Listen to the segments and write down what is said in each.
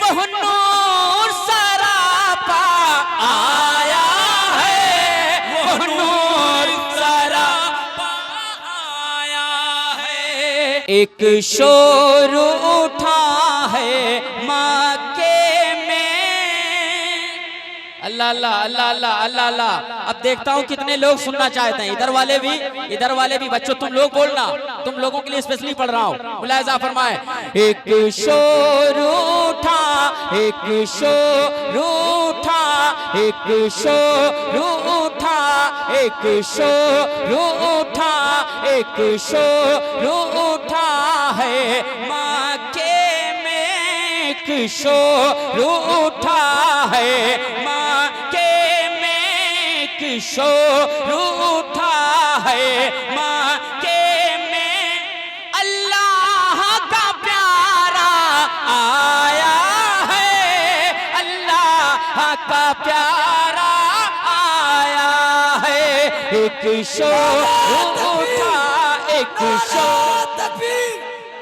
वह नूर सरापा आया है, वह नूर सरापा आया है। एक शोर उठा है मक्के में, अल्लाह अल्लाह अल्लाह अल्लाह अल्लाह अल्लाह। अब देखता हूँ कितने लोग सुनना चाहते हैं। इधर वाले भी बच्चों, तुम लोग बोलना, तुम लोगों के लिए स्पेशली पढ़ रहा हूँ। मुलाहिजा फरमाए। एक शोर उठा, एक शोर उठा, एक शोर उठा, एक शोर उठा, एक शोर उठा है मक्के में, एक शोर उठा है मक्के में, एक शोर उठा है मक्के में। अल्लाह का प्यारा आया है, अल्लाह का प्यारा आया है। एक शोर उठा, एक शोर तकबीर,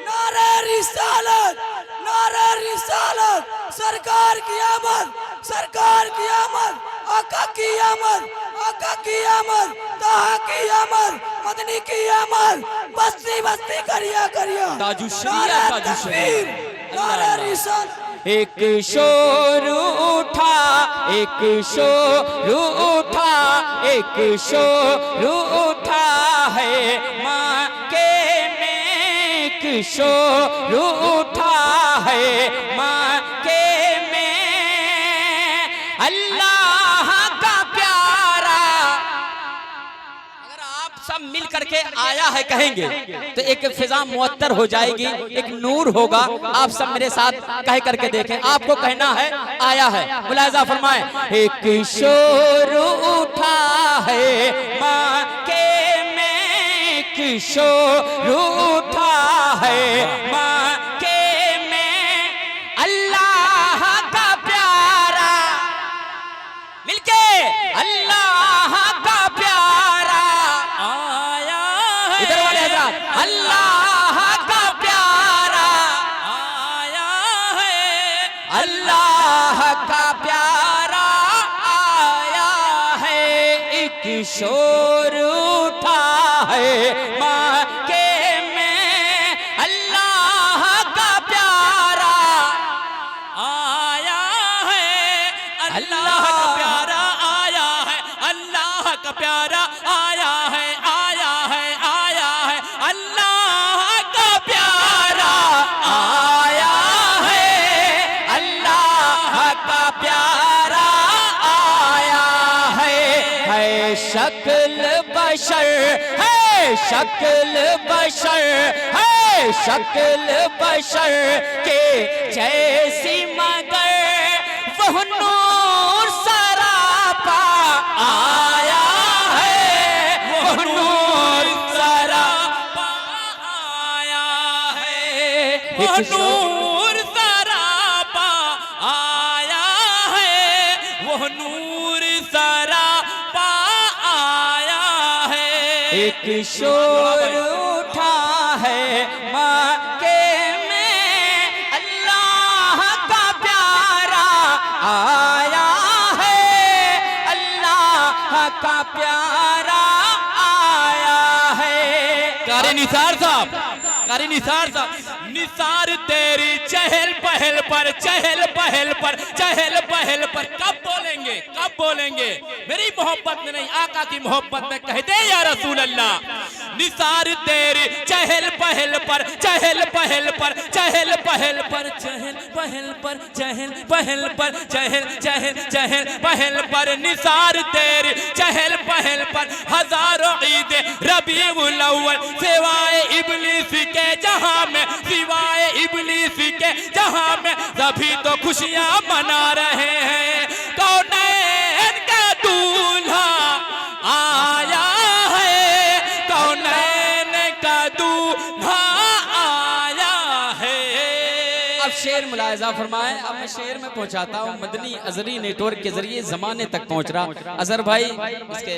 नारे रिसालत, नारे रिसालत। सरकार की आमद, सरकार की आमद, आका की आमद, आका की आमद, ताहा की आमद, मदनी की आमद। बस्ती बस्ती करिया करिया, ताजुशरिया, ताजुशरिया, नारे रिसालत। एक शोर उठा, एक शोर उठा, एक शोर उठा है मक्के में, एक शोर उठा है मक्के में। अल्लाह का प्यारा, अगर आप सब मिल करके आया है कहेंगे तो एक फिजा मुअत्तर हो जाएगी, एक नूर होगा। आप सब मेरे साथ कह करके देखें, आपको कहना है आया है। मुलाहिजा फरमाए। एक शोर उठा है मक्के में, एक शोर उठा है मक्के में। अल्लाह का प्यारा, मिलके अल्लाह का प्यारा आया है। इधर वाले हज़रात, अल्लाह का प्यारा आया है, अल्लाह का प्यारा आया है। एक शोर उठा है मक्के में, अल्लाह का प्यारा आया है, अल्लाह का प्यारा आया है, अल्लाह का प्यारा आया है, आया है, आया है। अल्लाह का प्यारा आया है, अल्लाह का प्यारा आया है शक्ल बशर है, शक्ल बशर है, शक्ल बशर के जैसी, मगर वह नूर सरापा आया है, वह नूर सरापा आया है, वह नूर सरापा आया है, वह नूर सरापा आया है। एक शोर उठा है मक्के में, अल्लाह का प्यारा आया है, अल्लाह का प्यारा आया है। कारी निसार साहब, कारी निसार साहब, निसार तेरी चहल पहल पर, चहल पहल पर, चहल पहल पर कब बोलेंगे, कब बोलेंगे? मेरी मोहब्बत में नहीं, आका की मोहब्बत में कहते या रसूल अल्लाह। निसार तेरी चहल पहल पर, चहल पहल पर, चहल पहल पर, चहल पहल पर, चहल पहल पर, चहल चहल चहल पहल पर। निसार तेरी चहल पहल पर हजारों ईद रबीउल अव्वल, सिवाय इब्लीस के जहां में, सिवाय इब्लीस के जहां में सभी तो खुशियां मना रहे हैं। कौनैन का दूल्हा आया है, कौनैन का दूल्हा आया है। अब शेर मुलाहिजा फरमाए। अब मैं शेर में पहुंचाता हूँ, मदनी अजरी नेटवर्क के जरिए जमाने तक पहुंच रहा। अजहर भाई इसके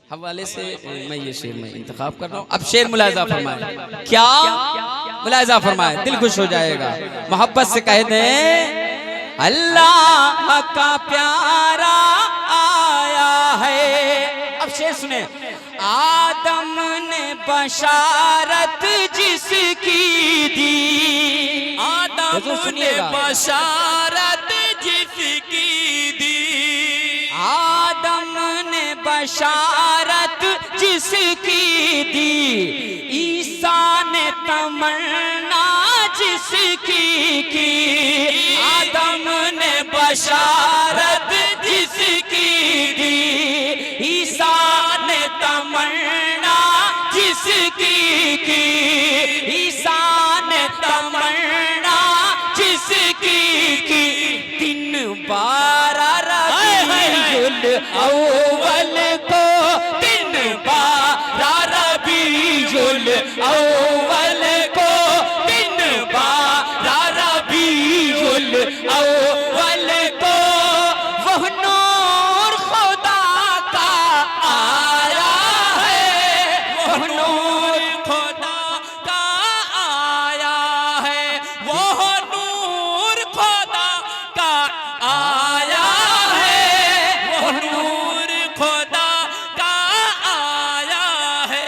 हवाले से मैं ये शेर में इंतखाब कर रहा हूँ। अब शेर मुलाहिजा फरमाए, क्या मुलाहिजा फरमाए, दिल खुश हो जाएगा। मोहब्बत से कह दें अल्लाह का प्यारा आया है। अब शेर सुने, आदम ने बशारत जिसकी दी, आदम ने बशारत जिसकी दी, आदम ने बशारत जिसकी दी, ईसा ने तमन्ना जिसकी की, आदम ने बशारत जिसकी दी, ईसा ने तमन्ना जिसकी की, ईसा ने तमन्ना जिसकी की, दिन 12 रबीउल अव्वल को, दिन 12 रबीउल अव्वल को, दिन 12 रबीउल अव्वल को, वह नूर खुदा का आया है, वह नूर खुदा का आया है, वह नूर खुदा का आया है, वह नूर खुदा का आया है।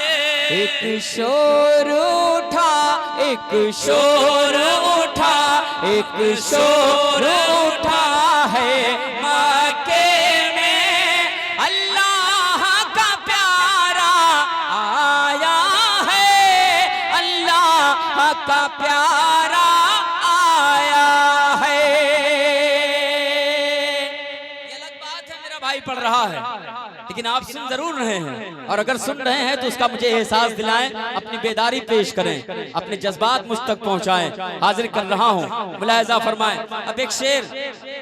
एक शोर उठा, एक शोर उठा, एक शोर उठा है मक्के में, अल्लाह का प्यारा आया है, अल्लाह का प्यारा आया है। ये अलग बात है, मेरा भाई पढ़ रहा है, लेकिन आप सुन जरूर रहे हैं, और अगर सुन रहे हैं तो उसका मुझे एहसास दिलाएं, अपनी बेदारी पेश करें, अपने जज्बात मुझ तक पहुंचाएं। हाजिर कर रहा हूं, मुलाहिजा फरमाएं। अब एक शेर,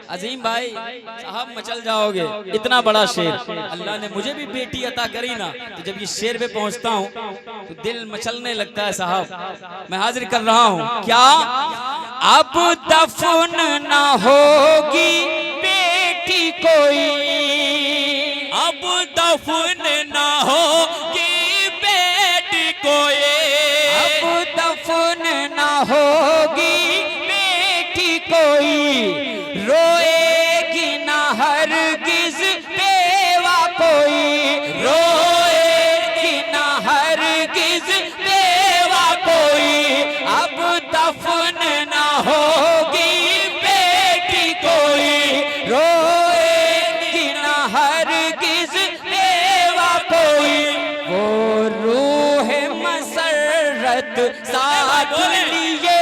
अजीम भाई साहब मचल जाओगे, इतना बड़ा शेर अल्लाह ने मुझे भी बेटी अता करी ना, तो जब ये शेर पे पहुंचता हूं तो दिल मचलने लगता है साहब। मैं हाजिर कर रहा हूं, क्या अब दफन ना होगी बेटी कोई, अब दफन ना होगी बेटी कोई, अब दफन ना होगी बेटी कोई, रोएगी ना हरगिज बेवा कोई, रोएगी ना हरगिज बेवा कोई, अब दफन ना होगी बेटी कोई, रोएगी ना हरगिज बेवा कोई, वो रूह मसरत साथ लिए,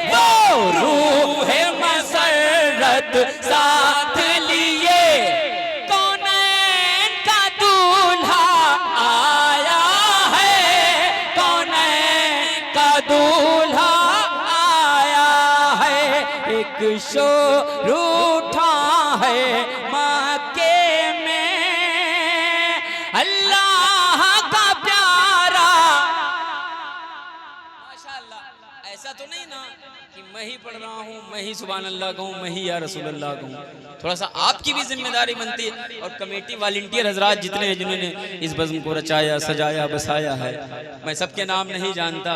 वो रूह मसरत साथ लिए, कौनैन का दूल्हा आया है, कौनैन का दूल्हा आया है। एक शोर उठा है मक्के में, अल्लाह का प्यारा। माशाअल्लाह, ऐसा तो नहीं ना कि मैं ही पढ़ रहा हूँ, मैं ही सुभान अल्लाह कहूँ, मैं ही या रसूल अल्लाह कहूँ। थोड़ा सा आपकी भी जिम्मेदारी बनती है, और कमेटी वॉलंटियर हजरात जितने हैं जिन्होंने इस बज़्म को रचाया, सजाया, बसाया है, मैं सबके नाम नहीं जानता,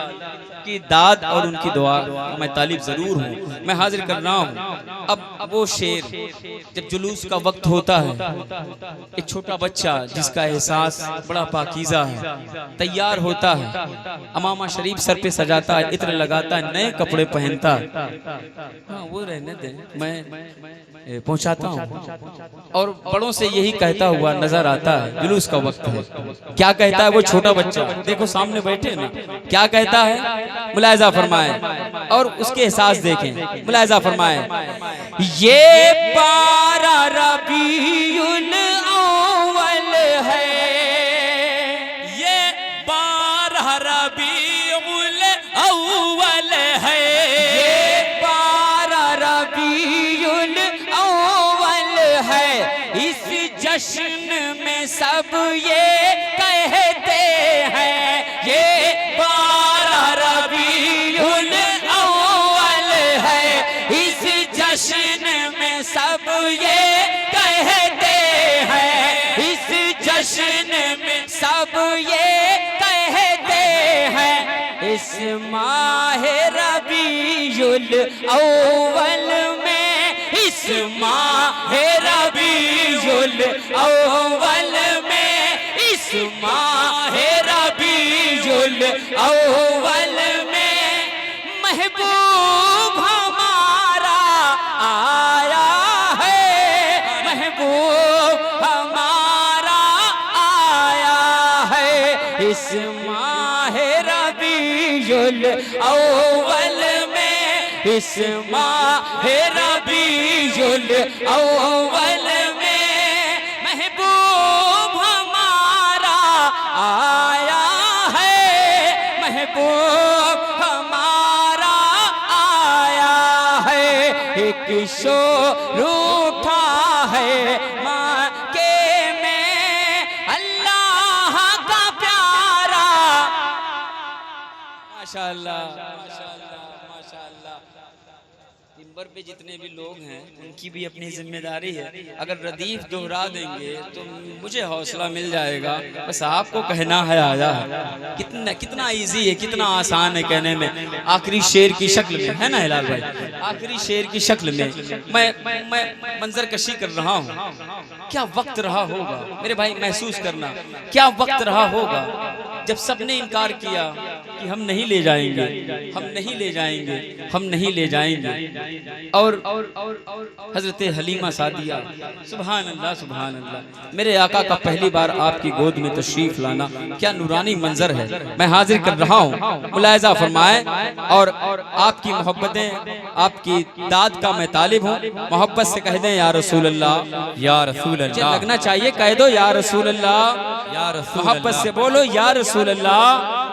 कि दाद और उनकी दुआ मैं तालिब ज़रूर हूँ। मैं हाजिर कर रहा हूँ अब वो शेर, जब जुलूस का वक्त होता है, एक छोटा बच्चा जिसका एहसास बड़ा पाकीज़ा है, तैयार होता है, अमामा शरीफ सर पे सजाता है, इत्र लगाता है, नए कपड़े पहनता है, हाँ वो रहने दे, मैं पहुंचाता हूँ, और बड़ों से यही कहता हुआ नजर आता है। जुलूस का वक्त है, क्या कहता है वो छोटा बच्चा, देखो सामने बैठे ना, क्या कहता है, मुलाहिजा फरमाए और उसके एहसास देखें। मुलाहिजा फरमाए, ये 12 रबीउल अव्वल है, ये 12 रबीउल अव्वल है, ये 12 रबीउल अव्वल है, इस जश्न में सब ये कहते हैं, ये 12 रबीउल अव्वल है, इस जश्न में सब ये कहते हैं, इस जश्न में सब रबीउल अव्वल में, इस माह रबीउल अव्वल में, इस माह रबीउल अव्वल में महबूब हमारा आया है, महबूब हमारा आया है। इस माह रबीउल अव्वल में, इस माह रबीउल अव्वल में महबूब हमारा आया है, महबूब हमारा आया है। एक शोर उठा है मक्के में, अल्लाह का प्यारा। माशाअल्लाह माशाअल्लाह माशाअल्लाह। मिंबर पे जितने भी लोग हैं उनकी भी अपनी जिम्मेदारी है। अगर रदीफ दोहरा देंगे तो मुझे हौसला मिल जाएगा। बस आपको कहना है आया है। कितना कितना इजी है, कितना आसान है कहने में। आखिरी शेर की शक्ल में है ना हिलाल भाई, आखिरी शेर की शक्ल में मैं मंजर कशी कर रहा हूँ। क्या वक्त रहा होगा मेरे भाई, महसूस करना क्या वक्त रहा होगा जब सबने इनकार किया कि हम नहीं ले जाएंगे, हम नहीं ले जाएंगे, हम नहीं ले जाएंगे। और हजरत हलीमा सादिया, सुभान अल्लाह सुभान अल्लाह, मेरे आका का पहली बार आपकी गोद में तशरीफ लाना क्या नूरानी मंजर है। मैं हाजिर कर रहा हूँ, मुलायजा फरमाएं। और आपकी मोहब्बतें, आपकी दाद का मैं तालिब हूँ। मोहब्बत से कह दें या रसूल अल्लाह, या रसूल अल्लाह। लगना चाहिए, कह दो या रसूल अल्लाह, या रसूल। मोहब्बत से बोलो या रसूल अल्लाह।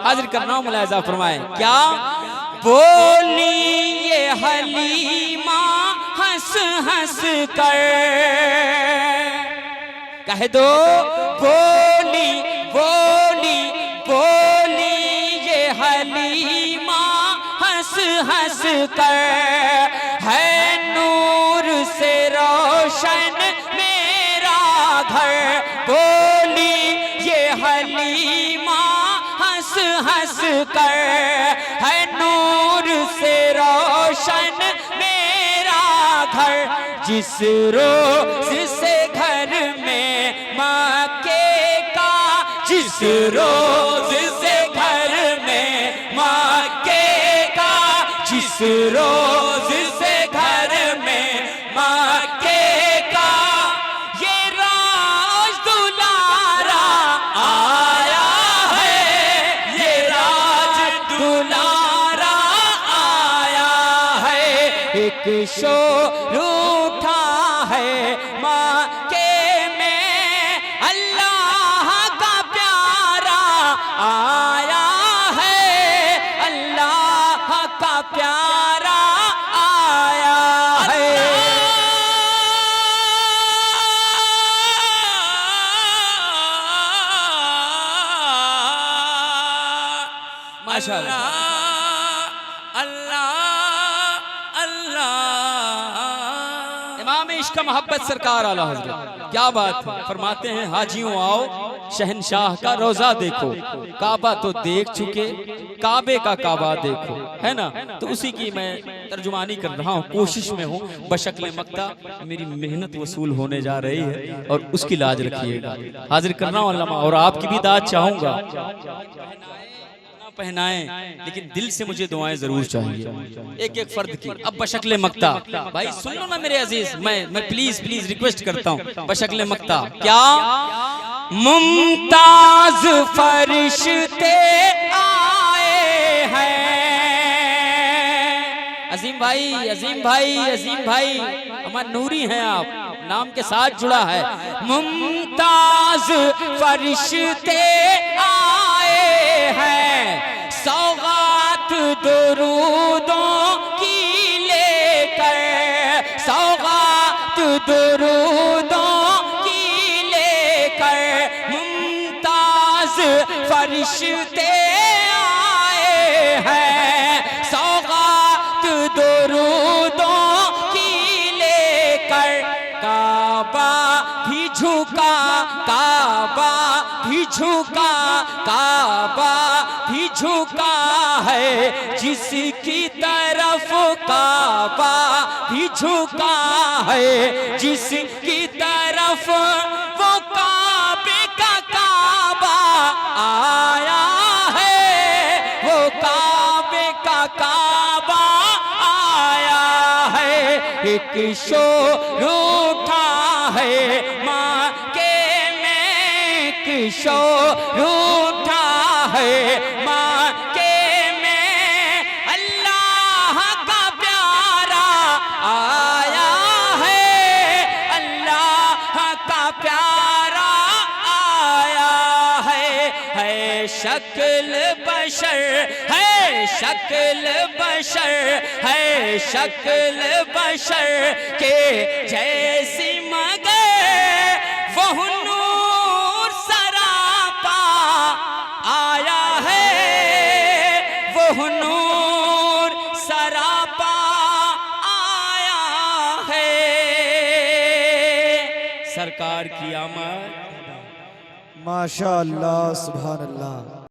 हाजिर करना, मुलायजा फरमाएं। क्या बोली ये हलीमा हंस हंस कर, कह दो बोली बोली बोली ये हलीमा हंस हंस कर, है नूर से रोशन मेरा घर। बोली ये हलीमा हंस हंस कर, है नूर से रोशन मेरा घर। जिस रोज से घर में मक्के का, जिस रोज से घर में मक्के का, जिस रोज से घर में मक्के का ये राज दुलारा आया है, ये राज दुलारा आया है। एक शोर उठा है मक्के में, अल्लाह का प्यारा आया है, अल्लाह का प्यारा आया है। माशाअल्लाह अल्लाह अल्लाह। इमाम इश्क मोहब्बत सरकार आला हज़रत, क्या बात है। फरमाते हैं हाजियों आओ शहनशाह का रोजा देखो, काबा तो देख चुके काबे का काबा देखो, है ना। तो उसी की मैं तर्जुमानी कर रहा हूँ, कोशिश में हूँ। बशक्ल मक्ता मेरी मेहनत वसूल होने जा रही है और उसकी लाज रखिएगा। हाजिर कर रहा हूँ अल्लामा, और आपकी भी दाद चाहूंगा। पहनाएं लेकिन दिल से मुझे दुआएं जरूर चाहिए एक एक फर्द की। अब बशक्ल मक्ता भाई सुन लो ना मेरे अजीज, मैं प्लीज प्लीज रिक्वेस्ट करता हूँ। बशक्ल मक्ता क्या मुमताज फरिश्ते आए हैं। अजीम भाई अजीम भाई अजीम भाई, हमारे नूरी हैं आप, नाम के साथ जुड़ा है। मुमताज फरिश्ते आए हैं, सौगात दुरूदों की लेकर, सौगात दुरूदों की लेकर। मुमताज फरिश्ते आए हैं, सौगात दुरूदों की लेकर। काबा भी झुका, काबा भी झुका, काबा भी झुका है जिसकी तरफ काबा भी झुका है जिसकी तरफ वो काबे का काबा आया है, वो काबे का काबा आया है। एक शोर उठा है माँ के में, एक शोर उठा है माँ के में, अल्लाह का प्यारा आया है, अल्लाह का प्यारा आया है शक्ल बशर है, शक्ल बशर है, शक्ल बशर के जैसी मगर वह नूर सरापा आया है, वह नूर सरापा आया है। सरकार की आमद। माशाअल्लाह, सुभान अल्लाह।